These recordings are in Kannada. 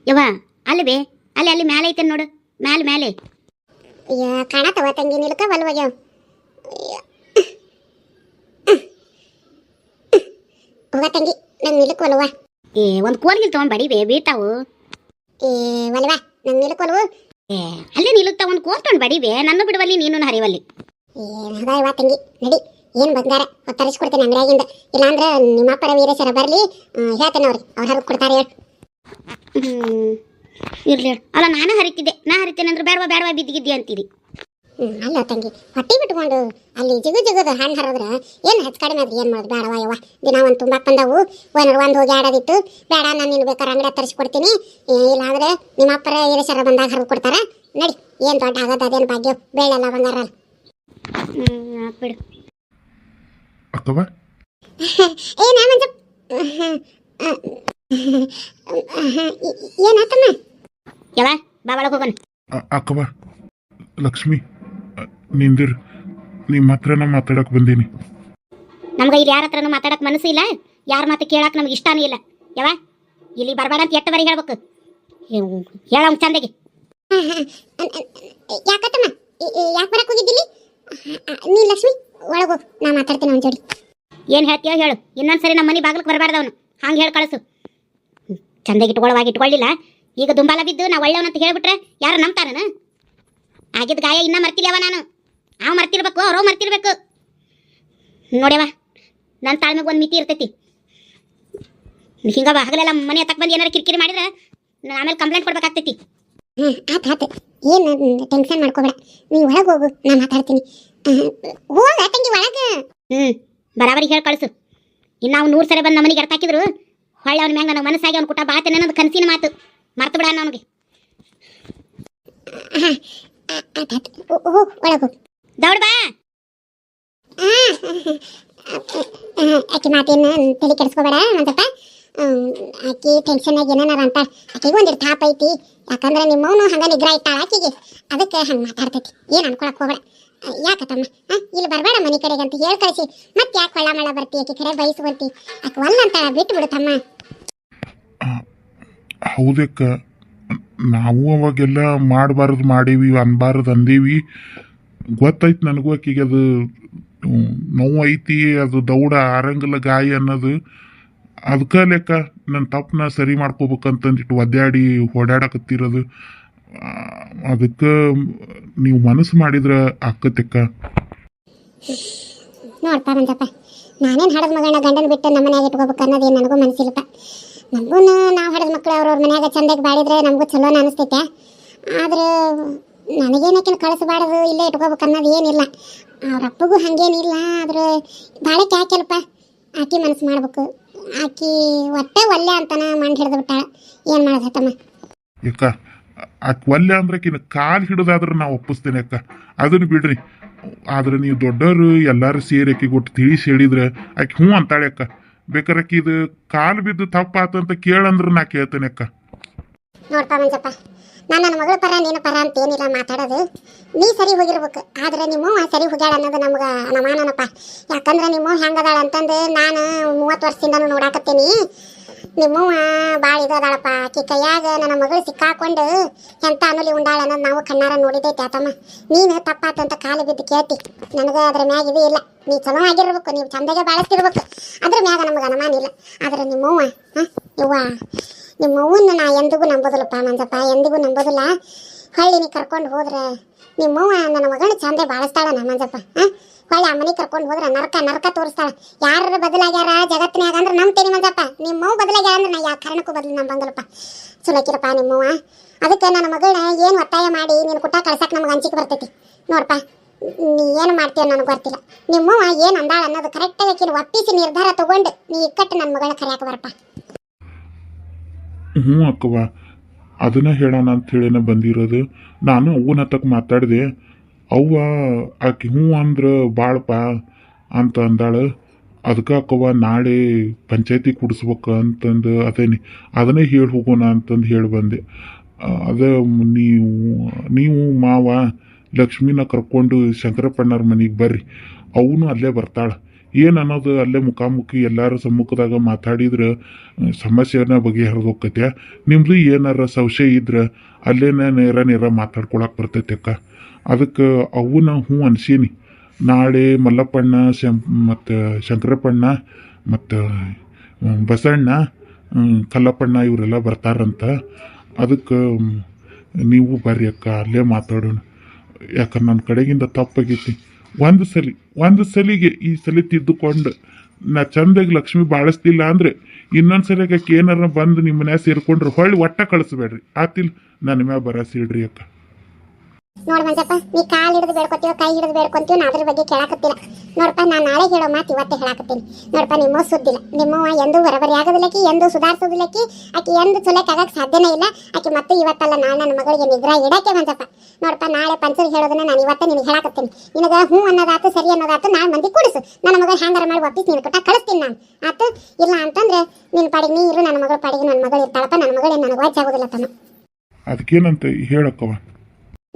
ಯವ್ವ ಅಲ್ಲಿ ಬೇ ಅಲ್ಲಿ ಅಲ್ಲಿ ಮ್ಯಾಲೆ ಐತೆ ನೋಡು, ಮ್ಯಾಲೆ ಮ್ಯಾಲೆ. ಅಯ್ಯ ಕಾಣತ್ತವ ತಂಗಿ, ನಿಲ್ಕ ಬಲ್ವಾಗ್ಯಾವ. ಹೋಗ ತಂಗಿ, ನಂಗೆ ನಿಲ್ಕೊಲ್ವ. ಒಂದು ಕೋಲ್ಗಿಲ್ ತೊಗೊಂಡು ಬಡಿಬೇ, ಬೀಳ್ತಾವು. ಒಲ್ವಾ ನಂಗೆ ನಿಲ್ಕೊಲ್ವು. ಅಲ್ಲಿ ನಿಲ್ಲುತ್ತಾ ಒಂದು ಕೋಲ್ ತೊಗೊಂಡು ಬಡಿಬೇ, ನನ್ನ ಬಿಡುವಲ್ಲಿ ನೀನು ಹರಿವಲ್ಲಿ. ಅದಾವ ತಂಗಿ, ನಡಿ. ಏನು ಬಂಗಾರ ತರಿಸ್ಕೊಡ್ತೇನೆ ಅಂಗಡಿಯಾಗಿಂದ. ಇಲ್ಲಾಂದ್ರೆ ನಿಮ್ಮ ಅಪ್ಪರ ವೀರೇಶರ ಬರಲಿ, ಹೇಳ್ತೇನೆ ಅವ್ರಿಗೆ, ಅವ್ರು ಹರಿದು ಕೊಡ್ತಾರೆ. ಇರ್ಲಿ ಅಲ್ಲ, ನಾನು ಹರಿತಿದ್ದೆ. ನಾ ಹರಿತೇನೆ ಅಂದ್ರೆ ಬೇಡವಾ ಬೇಡವಾ ಬಿದ್ದಿಗಿದ್ದಿ ಅಂತೀರಿ. ಅಲ್ಲ ತಂಗಿ, ಹೊಟ್ಟೆ ಬಿಟ್ಕೊಂಡು ಅಲ್ಲಿ ಜಿಗದು ಹಣ್ಣು ಹರಿದ್ರೆ ಏನು ಹೆಚ್ಚು ಕಡಿಮೆ ಆದ್ರೆ ಏನು ಮಾಡೋದು? ಬೇಡವಾ ಯವ್ವ, ದಿನ ಒಂದು ತುಂಬಾಕ್ ಬಂದವು. ಒಂದು ಹೋಗಿ ಆಡೋದಿತ್ತು. ಬೇಡ, ನಾನು ನಿನ್ನ ಬೇಕಾದ್ರೆ ಅಂಗಡಿ ತರಿಸ್ಕೊಡ್ತೀನಿ. ಇಲ್ಲಾಂದ್ರೆ ನಿಮ್ಮ ಅಪ್ಪರ ವೀರೇಶರ ಬಂದಾಗ ಹರಿದು ಕೊಡ್ತಾರೆ. ನಡಿ, ಏನು ದೊಡ್ಡ ಆಗೋದು, ಅದೇನು ಭಾಗ್ಯ, ಬೇಳೆಲ್ಲ ಬಂಗಾರ ಅಲ್ಲ. ಬಿಡು ಅಕ್ಕವ. ಏನಾತಮ್ಮ? ಯಾವ ಬಾ ಒಳಗೆ ಹೋಗೋಣ. ಅಕ್ಕವ, ಲಕ್ಷ್ಮಿ ನಿಂದಿರ್, ನಿಮ್ಮ ಹತ್ರನ ಮಾತಾಡಕ್ ಬಂದೀನಿ. ನಮ್ಗೆ ಇಲ್ಲಿ ಯಾರ ಹತ್ರನೂ ಮಾತಾಡಕ್ ಮನಸ್ಸು ಇಲ್ಲ, ಯಾರ ಮಾತು ಕೇಳಕ್ ನಮ್ಗೆ ಇಷ್ಟನೂ ಇಲ್ಲ. ಯಾವ ಇಲ್ಲಿ ಬರಬೇಡ ಅಂತ ಎಷ್ಟು ಬಾರಿ ಹೇಳ್ಬೇಕು, ಹೇಳ ಚಂದಗೆ. ಯಾಕತ್ತಮ್ಮ, ಯಾಕೆ ಬರಕ್ ಹೋಗಿದ್ದಿಲ್ಲಿ? ನೀ ಲಕ್ಷ್ಮಿ ಒಳಗೋಗು, ನಾ ಮಾತಾಡ್ತೀನಿ ಅವನ ಜೋಡಿ. ಏನು ಹೇಳ್ತೀಯೋ ಹೇಳು, ಇನ್ನೊಂದ್ಸರಿ ನಮ್ಮ ಮನೆ ಬಾಗ್ಲಕ್ಕೆ ಬರಬಾರ್ದವನು, ಹಂಗೆ ಹೇಳಿ ಕಳಿಸು. ಚಂದಾಗಿ ಇಟ್ಕೊಳ್ಳಿಲ್ಲ. ಈಗ ದುಂಬಾಲ ಬಿದ್ದು ನಾ ಒಳ್ಳೆಯವನಂತ ಹೇಳ್ಬಿಟ್ರೆ ಯಾರು ನಂಬ್ತಾರನ? ಆಗಿದ್ದ ಗಾಯ ಇನ್ನೂ ಮರ್ತಿಲ್ಲವ ನಾನು. ಮರ್ತಿರ್ಬೇಕು, ಅವರೋ ಮರ್ತಿರ್ಬೇಕು. ನೋಡ್ಯವ, ನನ್ನ ತಾಳ್ಮೆಗೆ ಒಂದು ಮಿತಿ ಇರ್ತೈತಿ. ಹಿಂಗ ಹಗಲೆಲ್ಲ ಮನೆ ಹತ್ತಕ್ಕೆ ಬಂದು ಏನಾರು ಕಿರಿಕಿರಿ ಮಾಡಿದ್ರೆ ಆಮೇಲೆ ಕಂಪ್ಲೇಂಟ್ ಕೊಡ್ಬೇಕಾಗ್ತೈತಿ. ಆತು ಏನು ಟೆನ್ಷನ್ ಮಾಡ್ಕೋಬೇಡ, ನೀ ಒಳಗೆ ಹೋಗು, ನಾ ಮಾತಾಡ್ತೀನಿ. ಹೋಗ ತಂಗಿ ಒಳಗೆ. ಬರಾಬರಿ ಹೇಳಿ ಕಳಿಸು. ಇನ್ನು ಅವ್ನು 100 ಸರಿ ಬಂದು ನಮ್ಮನಿಗೆ ಎರ್ತಾಕಿದ್ರು ಹೊಳ್ಳೆ ಅವ್ನ ಮ್ಯಾಂಗ ನನಗೆ ಮನಸ್ಸಾಗಿ ಅವ್ನು ಕುಟ ಬಾತೇನೆ ಅನ್ನೋದು ಕನಸಿನ ಮಾತು ಮರ್ತು ಬಿಡ ಅವನಿಗೆ. ಒಳಗೆ ದೌಡ್ ಬಾ. ಆಕೆ ಮಾತೇನು ತಲೆ ಕೆಡಿಸ್ಕೋಬೇಡ ಒಂದಪ್ಪ. ಆಕಿ ಟೆನ್ಷನ್ನಾಗಿ ಏನಾರ ಅಂತ ಆಕೆಗೆ ಒಂದಿಟ್ಟು ತಾಪ ಐತಿ. ಯಾಕಂದ್ರೆ ನಿಮ್ಮವನು ಹಂಗೆ ನಿಗ್ರಹ ಇಟ್ಟಾಳ ಆಕಿಗೆ, ಅದಕ್ಕೆ ಹಂಗೆ ಮಾತಾಡ್ತೈತಿ. ಏನು ಅನ್ಕೊಳಕ್ ಹೋಗ್ಬೇಡ. ಯಾಕತ್ತಮ್ಮ ಇಲ್ಲಿ ಬರಬೇಡ ಮನೆ ಕಡೆಗೆ ಅಂತ ಹೇಳಿ ಕಳಿಸಿ ಮತ್ತೆ ಯಾಕೆ ಹೊಳ್ಳ ಮಳ್ಳ ಬರ್ತಿ ಆಕೆ ಕಡೆ ಬಯಸುವಂತಿ? ಆಕೆ ಒಲ್ಲ ಅಂತ ಬಿಟ್ಟು ಬಿಡುತ್ತಮ್ಮ. ಹೌದಕ್ಕ, ನಾವು ಅವಾಗೆಲ್ಲ ಮಾಡಬಾರ್ದು ಮಾಡೀವಿ, ಅನ್ಬಾರ್ದು ಅಂದೀವಿ. ಗೊತ್ತೈತಿ ನನಗೂ ಆಕಿಗೆ ಅದು ನೋವು ಐತಿ, ಅದು ದೌಡ ಆರಂಗಿಲ್ಲ ಗಾಯ ಅನ್ನೋದು. ಅದಕ್ಕೆ ಲೆಕ್ಕ ನನ್ನ ತಪ್ಪನ್ನ ಸರಿ ಮಾಡ್ಕೋಬೇಕಂತಂದಿಟ್ಟು ಒದ್ದಾಡಿ ಓಡಾಡಕತ್ತಿರೋದು. ಅದಕ್ಕೆ ನೀವು ಮನಸ್ಸು ಮಾಡಿದ್ರೆ ಆಕತ್ತಕ್ಕ. ನೋಡ್ತಾ ಬಂದಪ್ಪ, ನಾನೇನು ಹಡದ ಮಗಳನ್ನ ಗಂಡನ ಬಿಟ್ಟು ನಮ್ಮ ಮನ್ಯಾಗ ಇಟ್ಕೋಬೇಕು ಅನ್ನೋದೇನು ನನಗೂ ಮನಸ್ಸಿಲ್ಲಪ್ಪ. ನಮಗೂ ನಾವು ಹಡದ ಮಕ್ಕಳು ಅವ್ರವ್ರ ಮನ್ಯಾಗ ಚಂದಾಗಿ ಬಾಳಿದ್ರೆ ನಮಗೂ ಚಲೋನ ಅನಿಸ್ತೈತೆ. ಆದ್ರೆ ನನಗೇನಕ್ಕಿನ ಕಳಿಸ್ಬಾರ್ದು, ಇಲ್ಲೇ ಇಟ್ಕೋಬೇಕು ಅನ್ನೋದು ಏನಿಲ್ಲ. ಅವ್ರ ಅಪ್ಪಗೂ ಹಾಗೇನಿಲ್ಲ. ಆದ್ರೆ ಬಾಳಕ್ಕೆ ಯಾಕೆಲ್ಪ ಆಕಿ ಮನಸ್ಸು ಮಾಡ್ಬೇಕು. ಆಕಿ ಒಟ್ಟೆ ಒಲ್ಲೆ ಅಂತಾನ ಮಂಡ್ ಹಿಡಿದು ಬಿಟ್ಟಾಳ. ಏನು ಮಾಡೋದತ್ತಮ್ಮ? ಯಾಕ ಆಕೆ ಒಲ್ಲೆ ಅಂದ್ರೆ ಆಕಿನ ಕಾಲು ಹಿಡಿದಾದ್ರೆ ನಾವು ಒಪ್ಪಿಸ್ತೇನೆ ಅಕ್ಕ, ಅದನ್ನು ಬಿಡ್ರಿ. ಆದ್ರೆ ನೀವು ದೊಡ್ಡವರು ಎಲ್ಲರೂ ಸೇರಿ ಆಕಿಗೆ ಒಟ್ಟು ತಿಳಿಸಿ ಹೇಳಿದ್ರೆ ಆಕೆ ಹ್ಞೂ ಅಂತಾಳೆ ಅಕ್ಕ. ಬೇಕಾರೆ ಆಕಿ ಇದು ಕಾಲು ಬಿದ್ದು ತಪ್ಪಾತಂತ ಕೇಳಂದ್ರೆ ನಾ ಕೇಳ್ತೇನೆ ಅಕ್ಕ. ನೋಡ್ತಾ ಮಂಜಪ್ಪ, ನಾನು ನನ್ನ ಮಗಳ ಪರ ನೀನು ಪರ ಅಂತ ಏನಿಲ್ಲ ಮಾತಾಡೋದು. ನೀ ಸರಿ ಹೋಗಿರ್ಬೇಕು, ಆದ್ರೆ ನಿಮ್ಮ ಸರಿ ಹೋಗ್ಯಾಳ ಅನ್ನೋದು ನಮ್ಗೆ ಅನುಮಾನನಪ್ಪ. ಯಾಕಂದ್ರೆ ನಿಮ್ಮ ಹೆಂಗದಾಳ ಅಂತಂದು ನಾನು 30 ವರ್ಷದಿಂದನೂ ನೋಡಾಕತ್ತೀನಿ. ನಿಮ್ಮವ್ವ ಭಾಳ ಇದದಾಳಪ್ಪ. ಆಕಿ ಕೈಯಾಗ ನನ್ನ ಮಗಳು ಸಿಕ್ಕಾಕೊಂಡು ಎಂತ ಅನುಲಿ ಉಂಡಾಳ ಅನ್ನೋದು ನಾವು ಕಣ್ಣಾರ ನೋಡಿದೈತೆ ಆತಮ್ಮ. ನೀನು ತಪ್ಪಾತಂತ ಕಾಲು ಬಿದ್ದು ಕೇಳ್ತಿ, ನನಗೆ ಅದ್ರ ಮ್ಯಾಗ ಇದು ಇಲ್ಲ. ನೀ ಚಲೋ ಆಗಿರ್ಬೇಕು, ನೀವು ಚಂದಾಗೆ ಬಾಳಿಸ್ತಿರ್ಬೇಕು, ಅದ್ರ ಮ್ಯಾಗ ನಮಗೆ ಅನುಮಾನ ಇಲ್ಲ. ಆದ್ರೆ ನಿಮ್ಮವ್ವ ಇವ್ವ ನಿಮ್ಮವ್ವನ್ನ ನಾ ಎಂದಿಗೂ ನಂಬೋದಿಲ್ಲಪ್ಪ ಮಂಜಪ್ಪ, ಎಂದಿಗೂ ನಂಬೋದಿಲ್ಲ. ಹೊಳ್ಳಿ ನೀ ಕರ್ಕೊಂಡು ಹೋದ್ರೆ ನಿಮ್ಮವ್ವ ನನ್ನ ಮಗಳನ್ನ ಚಂದೆ ಬಾಳಿಸ್ತಾಳ ನಾ ಮಂಜಪ್ಪ. ಹೊಳ್ಳಿ ಆ ಮನೆ ಕರ್ಕೊಂಡು ಹೋದ್ರೆ ನರಕ ತೋರಿಸ್ತಾಳ. ಯಾರು ಬದಲಾಗ್ಯಾರ ಜಗತ್ತಿನಾಗ ಅಂದ್ರೆ ನಂಬ್ತೇನೆ ಮಂಜಪ್ಪ. ನಿಮ್ಮವ್ವ ಬದಲಾಗ್ಯಾರ ಅಂದ್ರೆ ನಾ ಯಾವ ಕಾರಣಕ್ಕೂ ಬದಲು ನಂಬಂಗಿಲ್ಲಪ್ಪ. ಚಲೋಕಿರಪ್ಪ ನಿಮ್ಮವ್ವ. ಅದಕ್ಕೆ ನನ್ನ ಮಗಳನ್ನ ಏನು ಒತ್ತಾಯ ಮಾಡಿ ನೀನು ಕುಟ್ಟ ಕಳ್ಸಕ್ಕೆ ನಮ್ಗೆ ಅಂಜಿಕೆ ಬರ್ತೈತಿ. ನೋಡಪ್ಪ, ನೀ ಏನು ಮಾಡ್ತೀಯ ನನಗೆ ಗೊತ್ತಿಲ್ಲ. ನಿಮ್ಮವ್ವ ಏನು ಅಂದಾಳ ಅನ್ನೋದು ಕರೆಕ್ಟಾಗಿ ಆಕಿನ ಒಪ್ಪಿಸಿ ನಿರ್ಧಾರ ತಗೊಂಡು ನೀ ಇಕ್ಕಟ್ಟು ನನ್ನ ಮಗಳನ್ನ ಕರೆಯಾಕ ಬರಪ್ಪ. ಹ್ಞೂ ಅಕ್ಕವ, ಅದನ್ನ ಹೇಳೋಣ ಅಂತ ಹೇಳಿನ ಬಂದಿರೋದು. ನಾನು ಅವ್ವನ ಹತ್ತಕ್ಕೆ ಮಾತಾಡಿದೆ. ಅವ್ವ ಆಕೆ ಹ್ಞೂ ಅಂದ್ರೆ ಭಾಳಪ್ಪ ಅಂತ ಅಂದಾಳು. ಅದಕ್ಕೆ ಅಕ್ಕವ ನಾಳೆ ಪಂಚಾಯತಿ ಕೂಡಿಸ್ಬೇಕು ಅಂತಂದು ಅದನ್ನೇ ಹೇಳಿ ಹೋಗೋಣ ಅಂತಂದು ಹೇಳಿ ಬಂದೆ. ಅದೇ ನೀವು ಮಾವ ಲಕ್ಷ್ಮಿನ ಕರ್ಕೊಂಡು ಶಂಕರಪ್ಪಣ್ಣವ್ರ ಮನೆಗೆ ಬರ್ರಿ, ಅವನು ಅಲ್ಲೇ ಬರ್ತಾಳೆ. ಏನು ಅನ್ನೋದು ಅಲ್ಲೇ ಮುಖಾಮುಖಿ ಎಲ್ಲರ ಸಮ್ಮುಖದಾಗ ಮಾತಾಡಿದ್ರೆ ಸಮಸ್ಯೆನ ಬಗೆಹರಿದು ಹೋಗ್ತೈತೆ. ನಿಮ್ಮದು ಏನಾರ ಸಂಶಯ ಇದ್ರೆ ಅಲ್ಲೇನ ನೇರ ಮಾತಾಡ್ಕೊಳಕ್ಕೆ ಬರ್ತೈತೆ ಅಕ್ಕ. ಅದಕ್ಕೆ ಅವನ್ನ ಹ್ಞೂ ಅನ್ಸೀನಿ. ನಾಳೆ ಮಲ್ಲಪ್ಪಣ್ಣ ಮತ್ತು ಶಂಕರಪ್ಪಣ್ಣ ಮತ್ತು ಬಸಣ್ಣ ಕಲ್ಲಪ್ಪಣ್ಣ ಇವರೆಲ್ಲ ಬರ್ತಾರಂತ. ಅದಕ್ಕೆ ನೀವು ಬರ್ರಿ ಅಕ್ಕ, ಅಲ್ಲೇ ಮಾತಾಡೋಣ. ಯಾಕಂದ್ರೆ ನನ್ನ ಕಡೆಗಿಂದ ತಪ್ಪಾಗೈತಿ. ಒಂದು ಸಲಿಗೆ ಈ ಸಲ ತಿದ್ದುಕೊಂಡು ನಾ ಚಂದಾಗಿ ಲಕ್ಷ್ಮಿ ಬಾಳಿಸ್ತಿಲ್ಲ ಅಂದರೆ ಇನ್ನೊಂದು ಸಲಿಗೆ ಏನಾರ ಬಂದು ನಿಮ್ಮ ಮನ್ಯಾಗ ಸೇರಿಕೊಂಡ್ರೆ ಹೊಳ್ಳಿ ಒಟ್ಟ ಕಳಿಸ್ಬೇಡ್ರಿ ಆತಿಲ್ಲ. ನನ್ನ ಮ್ಯಾಗ ಬರಸಿ ಇಡ್ರಿ ಅಕ್ಕ. ನೋಡ್ ಮಂಜಪ್ಪ, ನೀ ಕಾಲು ಹಿಡಿದು ಬೇಡ್ಕೊತೀವ, ಕೈ ಹಿಡಿದು ಬೇಡ್ಕೊಂತೀವಿ, ನಾ ಅದ್ರ ಬಗ್ಗೆ ಕೇಳಾಕತ್ತಿಲ್ಲ. ನೋಡಪ್ಪ, ನಾನು ನಾಳೆ ಹೇಳೋ ಮಾತು ಇವತ್ತೇ ಹೇಳಾಕತ್ತೀನಿ. ನೋಡಪ್ಪ, ನಿಮ್ಮ ಸುದ್ದಿಲ್ಲ. ನಿಮ್ಮವ್ವ ಎಂದೂ ಬರಬರಿ ಆಗೋದಿಲ್ಲಕಿ, ಎಂದೂ ಸುಧಾರಿಸೋದಿಲ್ಲಕಿ. ಆಕೆ ಎಂದು ಚೊಲಕ್ಕೆ ಆಗಕ್ಕೆ ಸಾಧ್ಯನೇ ಇಲ್ಲ. ಆಕೆ ಮತ್ತೆ ಇವತ್ತಲ್ಲ ನಾಳೆ ನನ್ನ ಮಗಳಿಗೆ ನಿಗ್ರಹ ಇಡಕ್ಕೆ ಮಂಜಪ್ಪ. ನೋಡಪ್ಪ, ನಾಳೆ ಪಂಚರಿಗೆ ಹೇಳೋದನ್ನ ನಾನು ಇವತ್ತೇ ನಿನಗೆ ಹೇಳಾಕತ್ತೀನಿ. ನಿನಗೆ ಹ್ಞೂ ಅನ್ನೋದಾತು, ಸರಿ ಅನ್ನೋದಾತು, ನಾಳೆ ಮಂದಿ ಕೂಡಿಸು. ನನ್ನ ಮಗಳು ಹ್ಯಾಂಗಾರ ಮಾಡಿ ವಾಪಸ್ ನೀನು ಕೊಟ್ಟ ಕಳಿಸ್ತೀನಿ ನಾನು. ಆತು ಇಲ್ಲ ಅಂತಂದ್ರೆ ನಿನ್ನ ಪಾಡಿಗೆ ನೀ ಇರು, ನನ್ನ ಮಗಳ ಪಾಡಿಗೆ ನನ್ನ ಮಗಳು ಇರ್ತಾಳಪ್ಪ. ನನ್ನ ಮಗಳೇನು ನನಗೆ ವಾಚ್ ಆಗೋದಿಲ್ಲ ತಮ್ಮ. ಅದಕ್ಕೇನಂತ ಹೇಳಕ್ಕವ.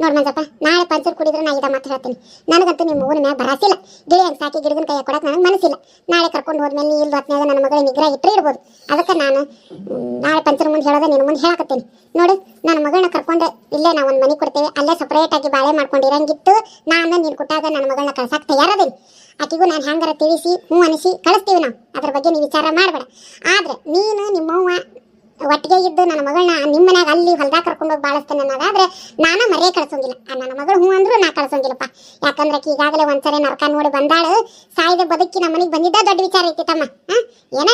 ನೋಡ್ ಮಂಜಪ್ಪ, ನಾಳೆ ಪಂಚರ್ ಕುಡಿದ್ರೆ ನಾ ಇದ ಮಾತು ಹೇಳ್ತೀನಿ. ನನಗಂತೂ ನಿಮ್ಮ ಊರಿನ ಮ್ಯಾಗ ಬರಾಸಿಲ್ಲ. ಗಿಳಿ ಹಂಗೆ ಸಾಕಿ ಗಿಡಗನ ಕೈ ಕೊಡಕ್ಕೆ ನನಗೆ ಮನಸ್ಸಿಲ್ಲ. ನಾಳೆ ಕರ್ಕೊಂಡು ಹೋದ್ಮೇಲೆ ನೀ ಇಲ್ಲಿ ಹೊತ್ನಾಗ ನನ್ನ ಮಗಳ ನಿಗ್ರಹ ಇಟ್ಟರೆ ಇಡ್ಬೋದು. ಅದಕ್ಕೆ ನಾನು ನಾಳೆ ಪಂಚರ್ ಮುಂದೆ ಹೇಳೋದ ನಿನ್ನ ಮುಂದೆ ಹೇಳಕತ್ತೀನಿ. ನೋಡು, ನನ್ನ ಮಗಳನ್ನ ಕರ್ಕೊಂಡೆ ಇಲ್ಲೇ ನಾವು ಒಂದು ಮನೆ ಕೊಡ್ತೇವೆ, ಅಲ್ಲೇ ಸಪ್ರೇಟಾಗಿ ಬಾಳೆ ಮಾಡ್ಕೊಂಡಿರಂಗಿತ್ತು. ನಾನು ನೀನು ಕೊಟ್ಟಾಗ ನನ್ನ ಮಗಳನ್ನ ಕಳ್ಸಕ್ಕೆ ತಯಾರದೇನಿ. ಆಕೆಗೂ ನಾನು ಹ್ಯಾಂಗಾರ ತಿಳಿಸಿ ಹ್ಞೂ ಅನಿಸಿ ಕಳಿಸ್ತೀವಿ ನಾವು. ಅದ್ರ ಬಗ್ಗೆ ನೀವು ವಿಚಾರ ಮಾಡಬೇಡ. ಆದ್ರೆ ನೀನು ನಿಮ್ಮವ್ವ ಒಟ್ಟಿಗೆ ಇದ್ದು ನನ್ನ ಮಗಳನ್ನ ನಿಮ್ಮ ಮನ್ಯಾಗ ಅಲ್ಲಿ ಹೊಲ್ದಾಗ ಕರ್ಕೊಂಡೋಗಿ ಬಾಳಿಸ್ತೇನೆ ಅನ್ನೋದಾದ್ರೆ ನಾನು ಮರೇ ಕಳ್ಸೋಂಗಿಲ್ಲ. ನನ್ನ ಮಗಳು ಹ್ಞೂ ಅಂದ್ರೂ ನಾ ಕಳ್ಸೋಂಗಿಲ್ಲಪ್ಪ. ಯಾಕಂದ್ರೆ ಈಗಾಗಲೇ ಒಂದ್ಸರಿ ನರಕ ನೋಡಿ ಬಂದಾಳು. ಸಾಯ್ದ ಬದುಕಿ ನಮ್ಮ ಮನೆಗೆ ಬಂದಿದ್ದ ದೊಡ್ಡ ವಿಚಾರ ಐತಿ ತಮ್ಮ. ಏನ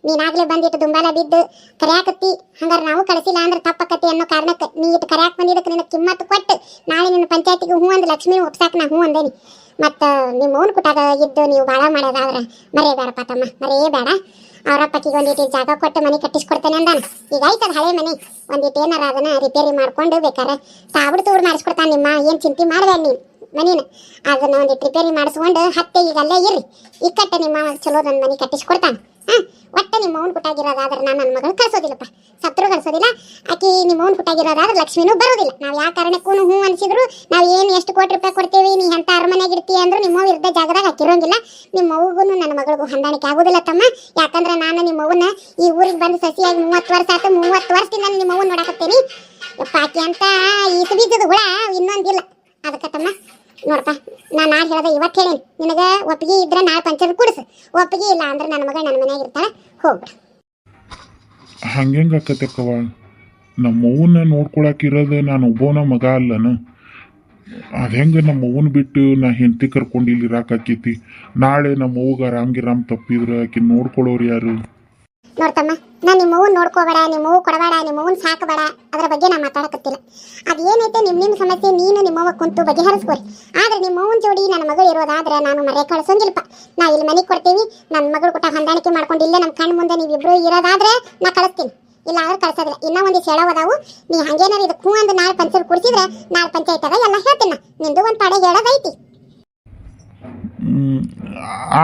ನೀನಾಗಲೇ ಬಂದಿಟ್ಟು ದುಂಬಾಲ ಬಿದ್ದು ಕರ್ಯಾಕತ್ತಿ. ಹಂಗಾರೆ ನಾವು ಕಳಿಸಿಲ್ಲ ಅಂದ್ರೆ ತಪ್ಪಕತ್ತಿ ಅನ್ನೋ ಕಾರಣಕ್ಕೆ ನೀ ಇಟ್ಟು ಕರ್ಯಾಕ್ ಬಂದಿದ್ದಕ್ಕೆ ನಿನ್ನ ಕಿಮ್ಮತ್ತು ಕೊಟ್ಟು ನಾಳೆ ನಿನ್ನ ಪಂಚಾಯತಿಗೆ ಹ್ಞೂ ಅಂದ್ ಲಕ್ಷ್ಮಿ ಒಪ್ಸಾಕ ನಾ ಹ್ಞೂ ಅಂದೇನಿ. ಮತ್ತು ನಿಮ್ಮ ಓನ್ ಕುಟಾಗ ಇದ್ದು ನೀವು ಭಾಳ ಮಾಡೋದಾದ್ರೆ ಮರೆಯಬೇಡಪ್ಪ ತಮ್ಮ, ಮರೆಯಬೇಡ. ಅವರಪ್ಪಕ್ಕಿಗೆ ಒಂದಿಟ್ಟು ಜಾಗ ಕೊಟ್ಟು ಮನೆ ಕಟ್ಟಿಸ್ಕೊಡ್ತೇನೆ ಅಂದಾನ. ಈಗ ಆಯ್ತದ ಹಳೆ ಮನೆ, ಒಂದಿಟ್ಟು ಏನಾರ ಅದನ್ನ ರಿಪೇರಿ ಮಾಡ್ಕೊಂಡು ಬೇಕಾರೆ ತಾಬಿಡು ತೂರು ಮಾಡಿಸ್ಕೊಡ್ತಾನೆ ನಿಮ್ಮ. ಏನು ಚಿಂತೆ ಮಾಡಬೇಡ ನೀನು ಮನೇನ. ಅದನ್ನ ಒಂದಿಟ್ಟು ರಿಪೇರಿ ಮಾಡಿಸ್ಕೊಂಡು ಹತ್ತೆ ಈಗ ಅಲ್ಲೇ ಇರ್ರಿ. ಇಕ್ಕಟ್ಟೆ ನಿಮ್ಮ ಚಲೋ ನನ್ನ ಮನೆ ಕಟ್ಟಿಸ್ಕೊಡ್ತಾನೆ. ಒಟ್ಟೆ ನಿಮ್ಮ ಅವ್ನು ಕುಟ್ಟಾಗಿರೋದಾದ್ರೆ ನಾನು ನನ್ನ ಮಗಳು ಕಳ್ಸೋದಿಲ್ಲಪ್ಪ, ಸತ್ರು ಕಳ್ಸೋದಿಲ್ಲ. ಆಕಿ ನಿಮ್ಮ ಅವ್ನು ಕುಟ್ಟಾಗಿರೋದಾದ್ರೆ ಲಕ್ಷ್ಮಿನೂ ಬರೋದಿಲ್ಲ. ನಾವು ಯಾವ ಕಾರಣಕ್ಕೂ ಹ್ಞೂ ಅನ್ಸಿದ್ರು ನಾವು ಏನು ಎಷ್ಟು ಕೋಟಿ ರೂಪಾಯಿ ಕೊಡ್ತೀವಿ, ನೀ ಎಂಥ ಅರಮನೆಗೆ ಇಡ್ತೀವಿ ಅಂದ್ರೂ ನಿಮ್ಮ ಇರ್ದ ಜಾಗದಾಗ ಹಾಕಿರೋಂಗಿಲ್ಲ. ನಿಮ್ಮ ಅವ್ಗೂ ನನ್ನ ಮಗಳಿಗೂ ಹೊಂದಾಣಿಕೆ ಆಗೋದಿಲ್ಲ ತಮ್ಮ. ಯಾಕಂದ್ರೆ ನಾನು ನಿಮ್ಮ ಅವ್ವನ್ನ ಈ ಊರಿಗೆ ಬಂದು ಸಸಿಯಾಗಿ 30 ವರ್ಷ ಆಯ್ತು. 30 ವರ್ಷದಿಂದ ನಿಮ್ಮ ಅವ್ವನ್ನ ನೋಡಾಕತ್ತೇನಿ. ಯಪ್ಪ, ಆಕಿ ಅಂತ ಈಸು ಬೀಜದ ಹುಳ ಇನ್ನೊಂದಿಲ್ಲ. ಅದಕ್ಕೆ ತಮ್ಮ ನೋಡಪ್ಪ, ನಾನು ನಾಳೆ ಹೇಳೋದ ಇವತ್ತು ಹೇಳೇನಿ. ನಿನಗೆ ಒಪ್ಪಿಗೆ ಇದ್ರೆ ನಾಳೆ ಪಂಚರ್ ಕುಡಿಸು. ಒಪ್ಪಿಗೆ ಇಲ್ಲ ಅಂದ್ರೆ ನನ್ನ ಮಗಳು ನನ್ನ ಮನ್ಯಾಗ ಇರ್ತಾಳೆ, ಹೋಗ್ಬಿಡ. ಹಂಗೆ ಆಕತ್ತಕ್ಕವ. ನಮ್ಮವ್ವನ್ನ ನೋಡ್ಕೊಳಕಿರೋದು ನಾನು ಒಬ್ಬವನ ಮಗ ಅಲ್ಲನು. ಅದು ಹೆಂಗೆ ನಮ್ಮವ್ವನ ಬಿಟ್ಟು ನಾ ಹೆಂಡತಿ ಕರ್ಕೊಂಡು ಇಲ್ಲಿ ಇರಾಕೈತಿ. ನಾಳೆ ನಮ್ಮವ್ವಗೆ ಆರಾಮ್ ತಪ್ಪಿದ್ರೆ ಆಕಿ ನೋಡ್ಕೊಳ್ಳೋರು ಯಾರು? ನೋಡ್ತಮ್ಮ, ನಾನು ನಿಮ್ಮವ್ವನ್ನ ನೋಡ್ಕೋಬೇಡ, ನಿಮ್ಮವ್ವ ಕೊಡಬೇಡ, ನಿಮ್ಮವ್ವನ್ನ ಸಾಕಬೇಡ, ಅದ್ರ ಬಗ್ಗೆ ನಾ ಮಾತಾಡಕತ್ತಿಲ್ಲ. ಅದು ಏನೈತೆ ನಿಮ್ಮ ಸಮಸ್ಯೆ ನೀನು ನಿಮ್ಮವ್ವ ಕುಂತು ಬಗೆಹರಿಸ್ಕೋರಿ. ಆದ್ರೆ ನಿಮ್ಮವ್ವನ ಜೋಡಿ ನನ್ನ ಮಗಳು ಇರೋದಾದ್ರೆ ನಾನು ಮರೆ ಕಳ್ಸೋಂಗಿಲ್ಲಪ್ಪ. ನಾ ಇಲ್ಲಿ ಮನೆಗೆ ಕೊಡ್ತೀವಿ, ನನ್ನ ಮಗಳು ಕೂಟ ಹೊಂದಾಣಿಕೆ ಮಾಡ್ಕೊಂಡು ಇಲ್ಲೇ ನಮ್ಮ ಕಣ್ಣು ಮುಂದೆ ನೀವಿಬ್ರು ಇರೋದಾದ್ರೆ ನಾ ಕಳಿಸ್ತೀನಿ. ಇಲ್ಲ ಆದ್ರೆ ಕಳ್ಸೋದಿಲ್ಲ. ಇನ್ನೂ ಒಂದಿಷ್ಟು ಹೇಳೋದಾವು. ನೀ ಹಂಗೇನಾರು ಇದಕ್ಕೆ ಹ್ಞೂ ಅಂದ್ರೆ ನಾಳೆ ಪಂಚರ್ ಕುಡಿಸಿದ್ರೆ ನಾಳೆ ಪಂಚಾಯತ್ಯಾಗ ಎಲ್ಲ ಹೇಳ್ತೀನಿ. ನಿಂದು ಒಂದು ಪಾಡೆ ಹೇಳೋದೈತಿ.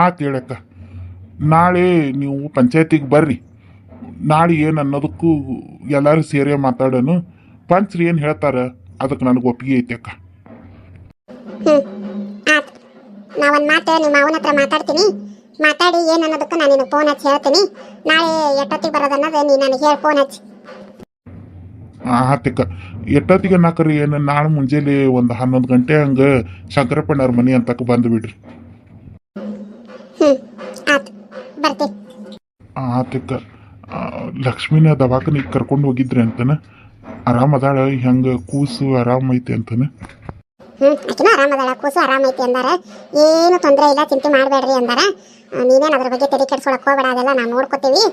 ಆತು ಹೇಳಕ್ಕ. ನಾಳೆ ನೀವು ಪಂಚಾಯತಿಗೆ ಬರ್ರಿ. ನಾಳೆ ಏನು ಅನ್ನೋದಕ್ಕೂ ಎಲ್ಲರೂ ಸೇರಿ ಮಾತಾಡೋನು. ಪಂಚ್ರಿ ಏನು ಹೇಳ್ತಾರೆ ಅದಕ್ಕೆ ನನಗೆ ಒಪ್ಪಿಗೆ ಐತೆ ಅಕ್ಕ. ಆಯ್ತು, ನಾವೊಂದು ಮಾತು ನಿಮ್ಮ ಅವನ ಹತ್ರ ಮಾತಾಡ್ತೀನಿ. ಮಾತಾಡಿ ಏನು ಅನ್ನೋದಕ್ಕೆ ನಾನು ನಿನಗೆ ಫೋನ್ ಹಚ್ಚಿ ಹೇಳ್ತೀನಿ. ನಾಳೆ ಎಷ್ಟೊತ್ತಿಗೆ ಬರೋದನ್ನೋದು ನೀನು ನನಗೆ ಹೇಳಿ ಫೋನ್ ಹಚ್ಚಿ. ಆತಕ್ಕ. ಎಷ್ಟೊತ್ತಿಗೆ ನಾಲ್ಕರಿ ಏನು ನಾಳೆ ಮುಂಜಾನೆ ಒಂದು 11 ಗಂಟೆ ಹಂಗೆ ಶಂಕರಪ್ಪಣ್ಣವ್ರ ಮನೆ ಅಂತಕ್ಕೆ ಬಂದು ಬಿಡ್ರಿ. ಆಯ್ತು, ಬರ್ತೀನಿ. ಆತಕ್ಕ. ಲಕ್ಷ್ಮಿನ ದವಾಖಾನಿಗೆ ಕರ್ಕೊಂಡು ಹೋಗಿದ್ರಿ ಅಂತಾನೆ. ಆರಾಮದಾಳ? ಹೆಂಗೆ ಕೂಸು ಆರಾಮೈತೆ ಅಂತಾನೆ? ಆಕಿನ ಆರಾಮದಾಳ, ಕೂಸು ಆರಾಮೈತಿ ಅಂದಾರ. ಏನು ತೊಂದರೆ ಇಲ್ಲ, ಚಿಂತೆ ಮಾಡಬೇಡ್ರಿ ಅಂದಾರ. ನೀನೇನು ಅದ್ರ ಬಗ್ಗೆ ತಲೆ ಕೆಡ್ಸ್ಕೊಳಕ್ಕೆ ಹೋಗಬೇಡ, ಅದೆಲ್ಲ ನಾವು ನೋಡ್ಕೋತೀವಿ.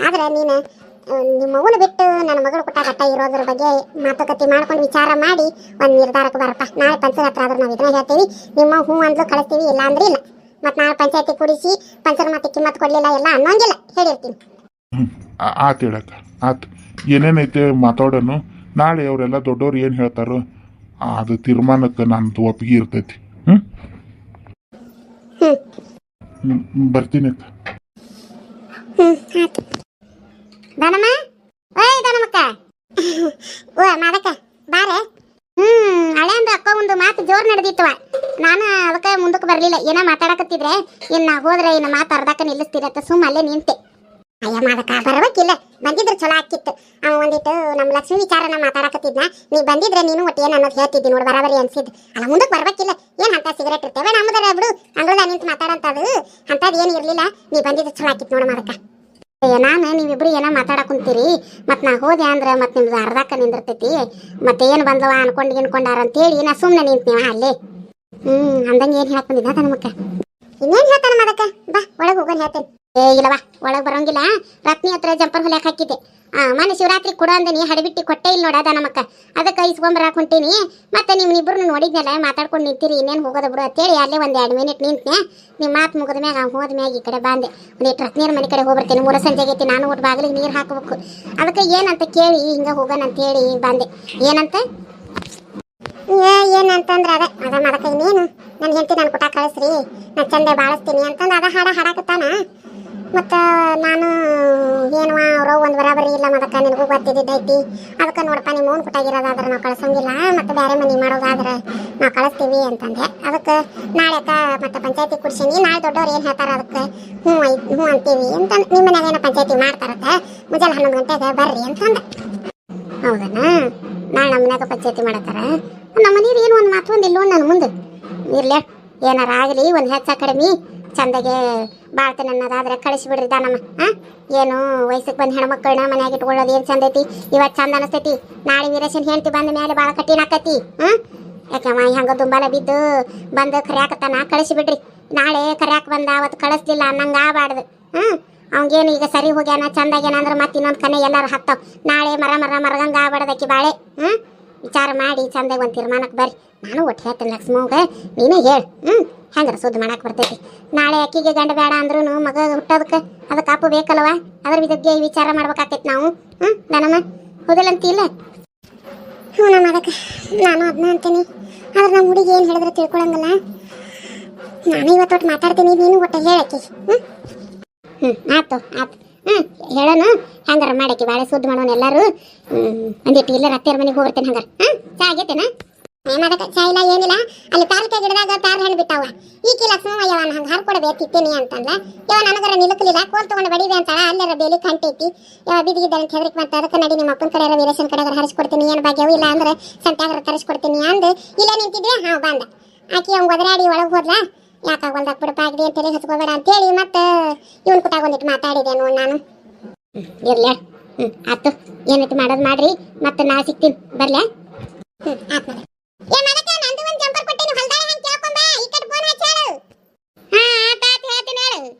ಆದ್ರೆ ನೀನು ನಿಮ್ಮ ಮಗನ ಬಿಟ್ಟು ನನ್ನ ಮಗಳು ಕುಟ್ಟಾಗಟ್ಟ ಇರೋದ್ರ ಬಗ್ಗೆ ಮಾತುಕತೆ ಮಾಡ್ಕೊಂಡು ವಿಚಾರ ಮಾಡಿ ಒಂದು ನಿರ್ಧಾರಕ್ಕೆ ಬರಪ್ಪ. ನಾಳೆ ಪಂಚರ್ ಹತ್ರ ಆದ್ರೂ ನಾವು ಇದನ್ನ ಹೇಳ್ತೀವಿ. ನಿಮ್ಮ ಹ್ಞೂ ಅಂದ್ಲು ಕಳಿಸ್ತೀವಿ, ಇಲ್ಲ ಅಂದ್ರೆ ಇಲ್ಲ. ಮತ್ತು ನಾಳೆ ಪಂಚಾಯತಿ ಕೂಡಿಸಿ ಪಂಚರ್ ಮತ್ತೆ ಕಿಮ್ಮತ್ತು ಕೊಡಲಿಲ್ಲ ಎಲ್ಲ ಅನ್ನೋಂಗಿಲ್ಲ, ಹೇಳಿರ್ತೀನಿ. ಆತು ಹೇಳಕ್ಕ. ಆತು, ಏನೇನೈತೆ ಮಾತಾಡೋನು. ನಾಳೆ ಅವರೆಲ್ಲ ದೊಡ್ಡವ್ರು ಏನು ಹೇಳ್ತಾರೋ ಅದು ತೀರ್ಮಾನಕ್ಕೆ ನಂದು ಒಪ್ಪಿಗೆ ಇರ್ತೈತಿ. ಬರ್ತೀನಿ ಅಕ್ಕ. ಆಯ್ತು. ದಾನಮ್ಮ, ಓಯ್ ದಾನಮ್ಮಕ್ಕ, ಓ ಮಾದಕ್ಕ ಬಾರೆ. ಹಳೆ ಅಂದ್ರೆ ಅಕ್ಕ ಒಂದು ಮಾತು ಜೋರು ನಡೆದಿತ್ತವ. ನಾನು ಅದಕ್ಕೆ ಮುಂದಕ್ಕೆ ಬರಲಿಲ್ಲ. ಏನೋ ಮಾತಾಡಕತ್ತಿದ್ರೆ ಇನ್ನು ಹೋದ್ರೆ ಇನ್ನು ಮಾತು ಅರ್ಧಕ್ಕೆ ನಿಲ್ಲಿಸ್ತಿರತ್ತ ಸುಮ್ಮ ಅಲ್ಲೇ ನಿಂತೆ. ಅಯ್ಯ ಮಾದಕ ಬರಬೇಕಿಲ್ಲ, ಬಂದಿದ್ರೆ ಚಲೋ ಆಕಿತ್ತು. ಅವ ಒಂದಿಟ್ಟು ನಮ್ಮ ಲಕ್ಷ್ಮಿ ವಿಚಾರನ ಮಾತಾಡಕತ್ತಿದ್ನ, ನೀ ಬಂದಿದ್ರೆ ನೀನು ಒಟ್ಟು ಏನು ಅನ್ನೋದು ಹೇಳ್ತಿದ್ದಿ ನೋಡಿ, ಬರಾಬರಿ ಅನ್ಸಿದ್ದು. ಅಲ್ಲ ಮುಂದಕ್ಕೆ ಬರ್ಬೇಕಿಲ್ಲ, ಏನು ಅಂತ ಸಿಗರೇಟ್ ಇರ್ತೇವೆ ನಮ್ಮದರ ಬಿಡು, ಅಂಗಳದಾಗ ನಿಂತು ಮಾತಾಡಂತದು ಅಂಥದ್ದು ಏನು ಇರಲಿಲ್ಲ. ನೀ ಬಂದಿದ್ರೆ ಚಲೋ ಆಕಿತ್ತು ನೋಡು ಮಾದಕ. ನಾನು ನೀವಿಬ್ರು ಏನೋ ಮಾತಾಡಕುಂತೀರಿ, ಮತ್ತು ನಾ ಹೋದೆ ಅಂದ್ರೆ ಮತ್ತೆ ನಿಮ್ದು ಅರ್ಧಕ್ಕ ನಿಂದಿರ್ತೈತಿ, ಮತ್ತೆ ಏನು ಬಂದವ ಅನ್ಕೊಂಡಾರ ಅಂತೇಳಿ ನಾ ಸುಮ್ಮನೆ ನಿಂತೀವ ಅಲ್ಲೇ. ಅಂದಂಗೆ ಏನು ಹೇಳಕ್ ಬಂದಿದ್ದ ನಮ್ಮಕ್ಕ? ಇನ್ನೇನು ಹೇಳ್ತಾನ ಮಾದಕ, ಬಾ ಒಳಗೆ ಹೋಗೋಣ ಹೇಳ್ತೇನೆ. ಇಲ್ಲವಾ ಒಳಗೆ ಬರೋಂಗಿಲ್ಲ, ರತ್ನಿ ಹತ್ರ ಜಂಪರ್ ಹೊಲಿಯಕ್ಕೆ ಹಾಕಿದ್ದೆ. ಮನೆ ಶಿವರಾತ್ರಿ ಕೊಡ ಅಂದನಿ, ಹಡಿಬಿಟ್ಟು ಕೊಟ್ಟೆ ಇಲ್ಲ ನೋಡದ ನಮ್ಮಕ್ಕ. ಅದಕ್ಕೆ ಇಸ್ಕೊಂಬರಾಕ್ ಹೊಂಟೀನಿ. ಮತ್ತೆ ನಿಮ್ಮಿಬ್ರು ನೋಡಿದ್ನಲ್ಲ, ಮಾತಾಡ್ಕೊಂಡು ನಿಂತೀರಿ, ಇನ್ನೇನು ಹೋಗೋದ ಬಿಡು ಅಂತೇಳಿ ಅಲ್ಲೇ ಒಂದು 2 ಮಿನಿಟ್ ನಿಂತೆ. ನಿಮ್ಮ ಮಾತು ಮುಗಿದ ಮ್ಯಾಗ ಹೋದ ಮ್ಯಾಗ ಈ ಕಡೆ ಬಂದೆ. ಒಂದಿಟ್ಟು ರತ್ನಿಯರ ಮನೆ ಕಡೆ ಹೋಗ್ಬರ್ತೇನೆ, 3 ಸಂಜೆ ಆಗೈತಿ, ನಾನು ಒಟ್ಟು ಬಾಗಿಲಿಗೆ ನೀರು ಹಾಕಬೇಕು. ಅದಕ್ಕೆ ಏನಂತ ಕೇಳಿ ಹಿಂಗೆ ಹೋಗೋಣ ಅಂತೇಳಿ ಬಂದೆ. ಏನಂತ ಏನಂತಂದ್ರೆ ಅದ ಮಾಡಕ ಇನ್ನೇನು ನನ್ನ ಹೆಂಡತಿ ನಾನು ಕೊಟ್ಟ ಕಳಿಸ್ರಿ, ನಾನು ಚಂದ ಬಾಳಿಸ್ತೀನಿ ಅಂತಂದು ಅದ ಹಾಡಾಕತ್ತಾನ. ಮತ್ತು ನಾನು ಏನು ಅವರು ಒಂದು ಬರಾಬರಿ ಇಲ್ಲ ಮದಕ್ಕೆ, ನಿನಗೂ ಗೊತ್ತಿದ್ದೈತಿ. ಅದಕ್ಕೆ ನೋಡಪ್ಪ ನಿಮ್ಮ ಓನ್ ಕೊಟ್ಟಾಗಿರೋದಾದ್ರೆ ನಾವು ಕಳ್ಸೋಂಗಿಲ್ಲ, ಮತ್ತು ಬೇರೆ ಮನೆ ಮಾಡೋದಾದ್ರೆ ನಾವು ಕಳಿಸ್ತೀವಿ ಅಂತಂದೆ. ಅದಕ್ಕೆ ನಾಳೆಕ ಮತ್ತು ಪಂಚಾಯತಿ ಕುಡ್ಸೀನಿ, ನಾಳೆ ದೊಡ್ಡವ್ರು ಏನು ಹೇಳ್ತಾರೆ ಅದಕ್ಕೆ ಹ್ಞೂ ಅಂತೀವಿ ಅಂತ. ನಿಮ್ಮ ಮನ್ಯಾಗ ಏನೋ ಪಂಚಾಯತಿ ಮಾಡ್ತಾರತ್ತೆ, ಮುಂಜಾನೆ 11 ಗಂಟೆಗೆ ಬರ್ರಿ ಅಂತಂದೆ. ಹೌದನಾ? ನಾಳೆ ನಮ್ಮ ಮನ್ಯಾಗ ಪಂಚಾಯತಿ ಮಾಡತ್ತಾರ. ನಮ್ಮ ಮನೆಯವ್ರು ಏನು ಒಂದು ಮಾತು ಒಂದಿಲ್ಲ ನನ್ನ ಮುಂದೆ ಇರ್ಲಿ, ಏನಾರ ಆಗಲಿ ಒಂದು ಹೆಚ್ಚು ಕಡಿಮೆ ಚಂದಾಗೆ ಬಾಳ್ತೇನೆ ಅನ್ನೋದಾದ್ರೆ ಕಳಿಸಿಬಿಡ್ರಿ ದಾನಮ್ಮ. ಏನು ವಯಸ್ಸಿಗೆ ಬಂದು ಹೆಣ್ಮಕ್ಳನ್ನ ಮನ್ಯಾಗ ಇಟ್ಕೊಳ್ಳೋದು ಏನು ಚಂದ ಐತಿ, ಇವತ್ತು ಚಂದ ಅನಿಸ್ತೈತಿ, ನಾಳೆ ವೀರೇಶನ್ ಹೆಂಡತಿ ಬಂದ ಮೇಲೆ ಭಾಳ ಕಠಿಣ ಆಕತಿ. ಯಾಕಮ್ಮ ಹಂಗ ದುಂಬಾಲ ಬಿದ್ದು ಬಂದು ಕರ್ಯಾಕತ್ತಾನ, ಕಳಿಸಿಬಿಡ್ರಿ. ನಾಳೆ ಕರ್ಯಾಕ ಬಂದ ಅವತ್ತು ಕಳಿಸ್ಲಿಲ್ಲ ಅನ್ನಂಗೆ ಆಗಬಾರ್ದು. ಅವಂಗೇನು ಈಗ ಸರಿ ಹೋಗ್ಯಾನ ಚಂದಾಗ್ಯಾನ ಅಂದ್ರೆ ಮತ್ತೆ ಇನ್ನೊಂದು ಕನೆ ಎಲ್ಲಾರು ಹಾಕ್ತಾವ. ನಾಳೆ ಮರಗಂಗೆ ಆಗಬಾರ್ದಕ್ಕಿ ಬಾಳೆ. ವಿಚಾರ ಮಾಡಿ ಚಂದಾಗ ಒಂದು ತೀರ್ಮಾನಕ್ಕೆ ಬರ್ರಿ. ನಾನು ಒಟ್ಟು ಹೇಳ್ತೇನೆ ಲಕ್ಷ್ಮವ್ಗೆ, ನೀನೇ ಹೇಳು ಹೆಂಗಾರ ಸುದ್ದಿ ಮಾಡಕ್ಕೆ ಬರ್ತೈತಿ. ನಾಳೆ ಅಕ್ಕಿಗೆ ಗಂಡ ಬೇಡ ಅಂದ್ರೂ ಮಗ ಹುಟ್ಟೋದಕ್ಕೆ ಅದಕ್ಕೆ ಅಪ್ಪು ಬೇಕಲ್ವ, ಅದ್ರ ಬಗ್ಗೆ ವಿಚಾರ ಮಾಡ್ಬೇಕಾಕೈತಿ ನಾವು. ದನಮ್ಮ ಹೋದಲ್ಲಂತಿಲ್ಲ? ಹ್ಞೂ ನಮ್ಮ ಅದಕ್ಕೆ ನಾನು ಅದನ್ನ ಅಂತೀನಿ. ಆದ್ರೆ ನಮ್ಮ ಹುಡುಗಿ ಏನು ಹೇಳಿದ್ರೆ ತಿಳ್ಕೊಳಂಗಲ್ಲ. ನಾನು ಇವತ್ತು ಮಾತಾಡ್ತೀನಿ, ನೀನು ಒಟ್ಟು ಹೇಳಕ್ಕಿ. ಆಯ್ತು ಹೇಳೋಣ. ಹಂಗಾರ ಮಾಡಕ್ಕೆ ಭಾಳ ಸುದ್ದಿ ಮಾಡೋಣ ಎಲ್ಲರೂ. ಒಂದಿಟ್ಟು ಇಲ್ಲ ರತ್ತೆಯರ ಮನೆಗೆ ಹೋಗ್ಬರ್ತೇನೆ. ಹಂಗಾರ ಚಾ ಆಗೈತೇನಾ? ಅದಕ್ಕೆ ಚಾ ಇಲ್ಲ ಏನಿಲ್ಲ. ಅಲ್ಲಿ ಪ್ಯಾರ್ಕೆ ಗಿಡದಾಗ ಪ್ಯಾರ್ ಹಣ್ಣು ಬಿಟ್ಟಾವ. ಈಕಿ ಲಕ್ಷ್ಮವ್ವ ಯಾವನ ಹಂಗೆ ಹಾರ್ಕೊಡ್ಬೇಕು ತಿತ್ತೀನಿ ಅಂತಂದ. ಯಾವ ನನಗರ ನಿಲುಕಲಿಲ್ಲ, ಕೋಲ್ ತೊಗೊಂಡು ಬಡಿದೆ ಅಂತಾಳ. ಅಲ್ಲರ ಬೇಲಿ ಕಂಟೈತಿ, ಯಾವ ಬಿದ್ದಿದ್ದ ಅಂತ ಹೆದರಿಕೆ ಮತ್ತೆ. ಅದಕ್ಕೆ ನಡಿ ನಿಮ್ಮ ಅಪ್ಪನ ಕಡೆ ವೀರೇಶನ್ ಕಡೆಗಾರ ಹರಿಸ್ಕೊಡ್ತೀನಿ, ಏನು ಭಾಗ್ಯವು ಇಲ್ಲ ಅಂದ್ರೆ ಸಂತ್ಯಾಗರ ತರಿಸ್ಕೊಡ್ತೀನಿ ಅಂದು ಇಲ್ಲೇ ನಿಂತಿದ್ದೆ. ಬಂದ ಆಕಿ ಅವ್ನು ಒದರಾಡಿ ಒಳಗೆ ಹೋದ್ಲಾ. ಯಾಕಾಗ ಹೊಲ್ದಾಗ ಬಿಡಪ್ಪ ಆಗಿದೆ ಅಂತೇಳಿ ಹಚ್ಕೋಬೇಡ ಅಂತೇಳಿ ಮತ್ತೆ ಇವನ್ ಕುಟಾಗ ಒಂದಿಟ್ಟು ಮಾತಾಡಿದೆ ನೋಡಿ ನಾನು. ಇರ್ಲ ಆತು, ಏನೈತಿ ಮಾಡೋದು ಮಾಡ್ರಿ, ಮತ್ತೆ ನಾ ಸಿಗ್ತೀನಿ ಬರ್ಲ. ಆತ್ ನಂದು ಒಂದು ಜಂಪರ್ ಕೊಟ್ಟೇನು ಹೊಲ್ದಾಗ ಹಂಗೆ ಕೇಳ್ಕೊಂಬ, ಈ ಕಡೆ ಫೋನ್ ಹಚ್ಚ ಹೇಳು. ಆತ ಹೇಳ್ತೀನಿ ಹೇಳು.